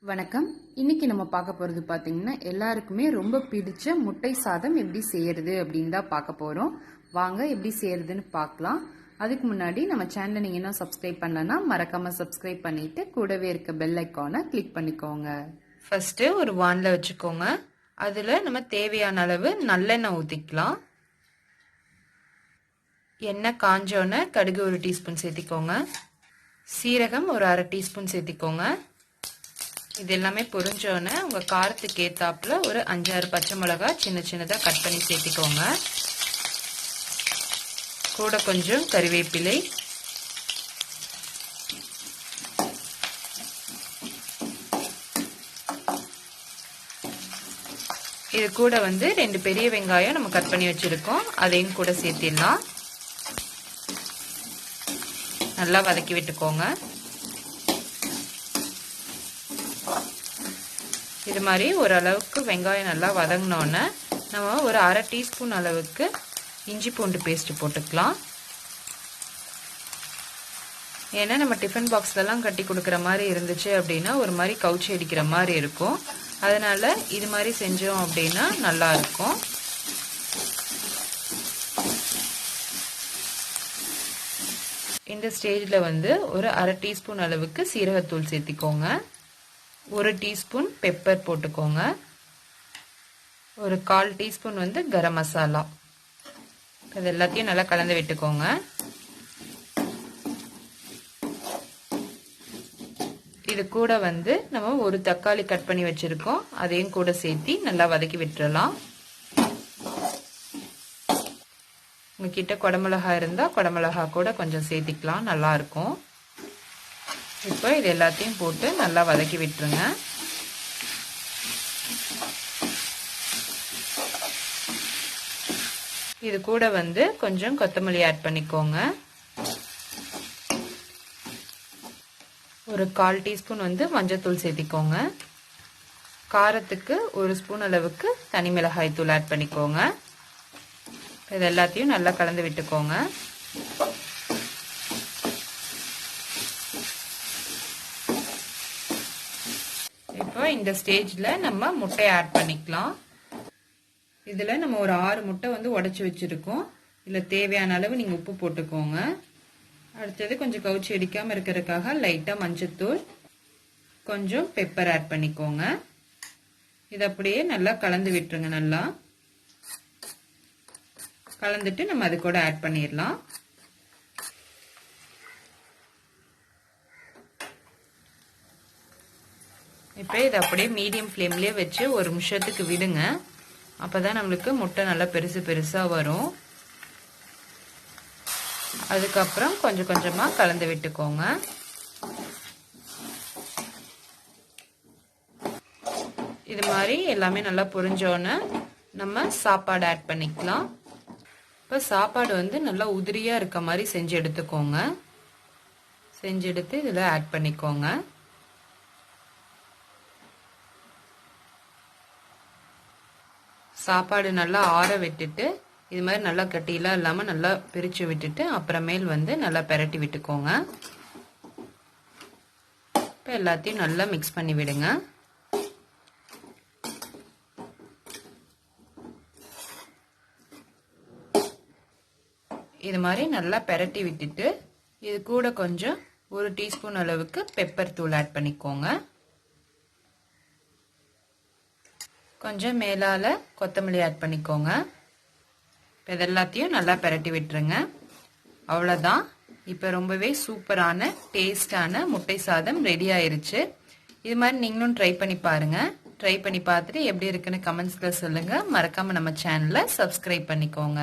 வணக்கம். இன்னைக்கு நம்ம பார்க்க போகிறது பார்த்தீங்கன்னா எல்லாருக்குமே ரொம்ப பிடிச்ச முட்டை சாதம் எப்படி செய்யறது அப்படின்னு தான் பார்க்க போகிறோம். வாங்க எப்படி செய்யறதுன்னு பார்க்கலாம். அதுக்கு முன்னாடி நம்ம சேனலை நீங்கள் இன்னும் சப்ஸ்கிரைப் பண்ணலன்னா மறக்காமல் சப்ஸ்கிரைப் பண்ணிட்டு கூடவே இருக்க பெல் ஐக்கானை கிளிக் பண்ணிக்கோங்க. ஃபஸ்ட்டு ஒரு வானில் வச்சுக்கோங்க. அதில் நம்ம தேவையான அளவு நல்லெண்ணெய் ஊற்றிக்கலாம். எண்ணெய் காஞ்சோன்னே கடுகு 1 டீஸ்பூன் சேர்த்திக்கோங்க. சீரகம் ஒரு 1/2 டீஸ்பூன் சேர்த்திக்கோங்க. இது எல்லாமே பொரிஞ்சோன்னே உங்கள் காரத்துக்கு ஏற்றாப்புல ஒரு 5-6 பச்சை மிளகாய் சின்ன சின்னதாக கட் பண்ணி சேர்த்திக்கோங்க. கூட கொஞ்சம் கறிவேப்பிலை, இது கூட 2 பெரிய வெங்காயம் நம்ம கட் பண்ணி வச்சிருக்கோம், அதையும் கூட சேர்த்திடலாம். நல்லா வதக்கி விட்டுக்கோங்க. இது மாதிரி ஓரளவுக்கு வெங்காயம் நல்லா வதங்கினோன்னே நம்ம ஒரு 1/2 டீஸ்பூன் அளவுக்கு இஞ்சி பூண்டு பேஸ்ட் போட்டுக்கலாம். ஏன்னா நம்ம டிஃபன் பாக்ஸ்லலாம் கட்டி கொடுக்குற மாதிரி இருந்துச்சு அப்படின்னா ஒரு மாதிரி கவுச்சி அடிக்கிற மாதிரி இருக்கும். அதனால இது மாதிரி செஞ்சோம் அப்படின்னா நல்லா இருக்கும். இந்த ஸ்டேஜில் ஒரு 1/2 டீஸ்பூன் அளவுக்கு சீரகத்தூள் சேர்த்திக்கோங்க. 1 டீஸ்பூன் பெப்பர் போட்டுக்கோங்க. ஒரு 1/4 டீஸ்பூன் கரம் மசாலா. இது எல்லாத்தையும் நல்லா கலந்து விட்டுக்கோங்க. இது கூட நம்ம ஒரு தக்காளி கட் பண்ணி வச்சிருக்கோம், அதையும் கூட சேர்த்தி நல்லா வதக்கி விட்டுறலாம். உங்ககிட்ட குடமிளகா இருந்தால் குடமிளகா கூட கொஞ்சம் சேர்த்திக்கலாம், நல்லா இருக்கும். இப்போ இது எல்லாத்தையும் போட்டு நல்லா வதக்கி விட்டுருங்க. இது கூட கொஞ்சம் கொத்தமல்லி ஆட் பண்ணிக்கோங்க. ஒரு 1/4 டீஸ்பூன் மஞ்சத்தூள் சேர்த்திக்கோங்க. காரத்துக்கு 1 ஸ்பூன் அளவுக்கு தனி மிளகாய் தூள் ஆட் பண்ணிக்கோங்க. இது எல்லாத்தையும் நல்லா கலந்து விட்டுக்கோங்க. இப்போ இந்த ஸ்டேஜில் நம்ம முட்டையை ஆட் பண்ணிக்கலாம். இதில் நம்ம ஒரு 6 முட்டை உடைச்சி வச்சுருக்கோம். இதில் தேவையான அளவு நீங்கள் உப்பு போட்டுக்கோங்க. அடுத்தது கொஞ்சம் கவுச்சி அடிக்காமல் இருக்கிறதுக்காக லைட்டாக மஞ்சத்தூள், கொஞ்சம் பெப்பர் ஆட் பண்ணிக்கோங்க. இது அப்படியே நல்லா கலந்து விட்டுருங்க. நல்லா கலந்துட்டு நம்ம அது கூட ஆட் பண்ணிடலாம். இப்போ இதை அப்படியே மீடியம் ஃப்ளேம்லேயே வச்சு 1 நிமிஷத்துக்கு விடுங்க. அப்போ தான் நம்மளுக்கு முட்டை நல்லா பெருசு பெருசாக வரும். அதுக்கப்புறம் கொஞ்சம் கொஞ்சமாக கலந்து விட்டுக்கோங்க. இது மாதிரி எல்லாமே நல்லா பொரிஞ்சோன்னே நம்ம சாப்பாடு ஆட் பண்ணிக்கலாம். இப்போ சாப்பாடு நல்லா உதிரியாக இருக்க மாதிரி செஞ்சு எடுத்துக்கோங்க. செஞ்சு எடுத்து இதில் ஆட் பண்ணிக்கோங்க. சாப்பாடு நல்லா ஆற விட்டுட்டு இது மாதிரி நல்லா கட்டியெல்லாம் இல்லாமல் நல்லா பிரித்து விட்டுட்டு அப்புறமேல் நல்லா பெரட்டி விட்டுக்கோங்க. இப்போ எல்லாத்தையும் நல்லா மிக்ஸ் பண்ணி விடுங்க. இது மாதிரி நல்லா பெரட்டி விட்டுட்டு இது கூட கொஞ்சம் 1 டீஸ்பூன் அளவுக்கு பெப்பர் தூள் ஆட் பண்ணிக்கோங்க. கொஞ்சம் மேலால கொத்தமல்லி ஆட் பண்ணிக்கோங்க. இது எல்லாத்தையும் நல்லா பெரட்டி விட்டுருங்க. அவ்வளோதான். இப்போ ரொம்பவே சூப்பரான டேஸ்டான முட்டை சாதம் ரெடி ஆயிருச்சு. இது மாதிரி நீங்களும் ட்ரை பண்ணி பாருங்க. ட்ரை பண்ணி பார்த்துட்டு எப்படி இருக்குன்னு கமெண்ட்ஸில் சொல்லுங்க. மறக்காம நம்ம சேனலை சப்ஸ்கிரைப் பண்ணிக்கோங்க.